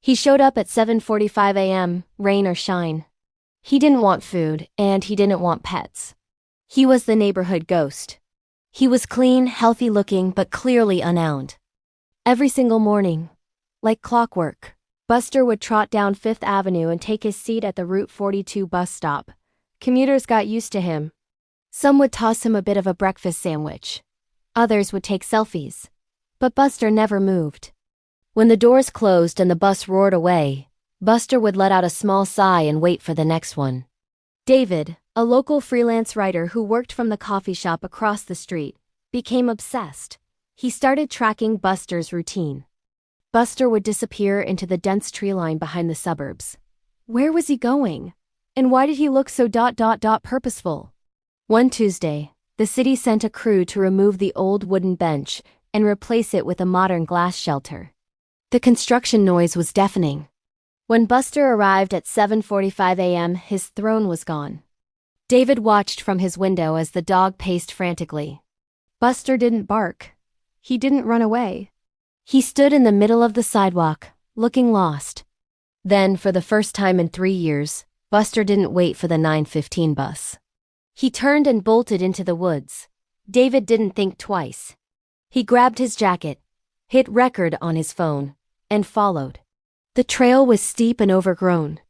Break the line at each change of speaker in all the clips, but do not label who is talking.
He showed up at 7:45 a.m., rain or shine. He didn't want food, and he didn't want pets. He was the neighborhood ghost. He was clean, healthy-looking, but clearly unowned. Every single morning, like clockwork, Buster would trot down Fifth Avenue and take his seat at the Route 42 bus stop. Commuters got used to him. Some would toss him a bit of a breakfast sandwich. Others would take selfies. But Buster never moved. When the doors closed and the bus roared away, Buster would let out a small sigh and wait for the next one. David, a local freelance writer who worked from the coffee shop across the street, became obsessed. He started tracking Buster's routine. Buster would disappear into the dense tree line behind the suburbs. Where was he going? And why did he look so purposeful? One Tuesday, the city sent a crew to remove the old wooden bench and replace it with a modern glass shelter. The construction noise was deafening. When Buster arrived at 7:45 a.m., his throne was gone. David watched from his window as the dog paced frantically. Buster didn't bark. He didn't run away. He stood in the middle of the sidewalk, looking lost. Then, for the first time in 3 years, Buster didn't wait for the 9:15 bus. He turned and bolted into the woods. David didn't think twice. He grabbed his jacket, hit record on his phone, and followed. The trail was steep and overgrown.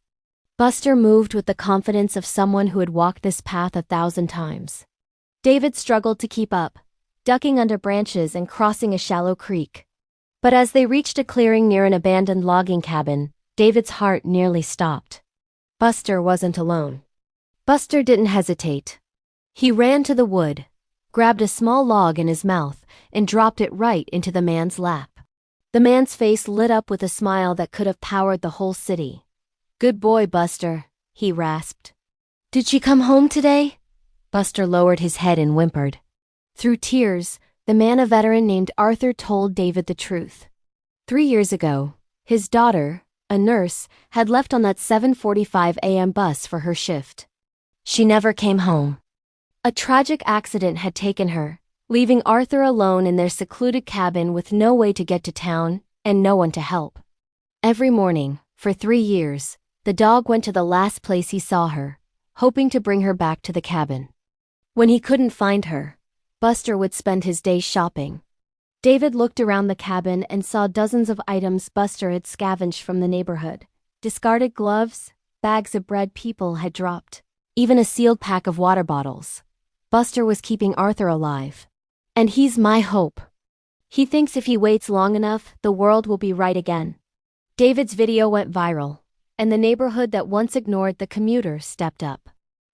Buster moved with the confidence of someone who had walked this path 1,000 times. David struggled to keep up, ducking under branches and crossing a shallow creek. But as they reached a clearing near an abandoned logging cabin, David's heart nearly stopped. Buster wasn't alone. Buster didn't hesitate. He ran to the wood, grabbed a small log in his mouth, and dropped it right into the man's lap. The man's face lit up with a smile that could have powered the whole city. "Good boy, Buster," he rasped. "Did she come home today?" Buster lowered his head and whimpered. Through tears, the man, a veteran named Arthur, told David the truth. 3 years ago, his daughter, a nurse, had left on that 7:45 a.m. bus for her shift. She never came home. A tragic accident had taken her, leaving Arthur alone in their secluded cabin with no way to get to town and no one to help. Every morning, for 3 years, the dog went to the last place he saw her, hoping to bring her back to the cabin. When he couldn't find her, Buster would spend his day shopping. David looked around the cabin and saw dozens of items Buster had scavenged from the neighborhood. Discarded gloves, bags of bread people had dropped, even a sealed pack of water bottles. Buster was keeping Arthur alive. And he's my hope. He thinks if he waits long enough, the world will be right again. David's video went viral, and the neighborhood that once ignored the commuter stepped up.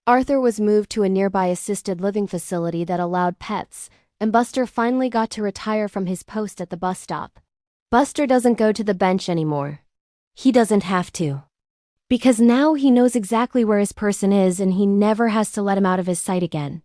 Arthur was moved to a nearby assisted living facility that allowed pets, and Buster finally got to retire from his post at the bus stop. Buster doesn't go to the bench anymore. He doesn't have to. Because now he knows exactly where his person is and he never has to let him out of his sight again.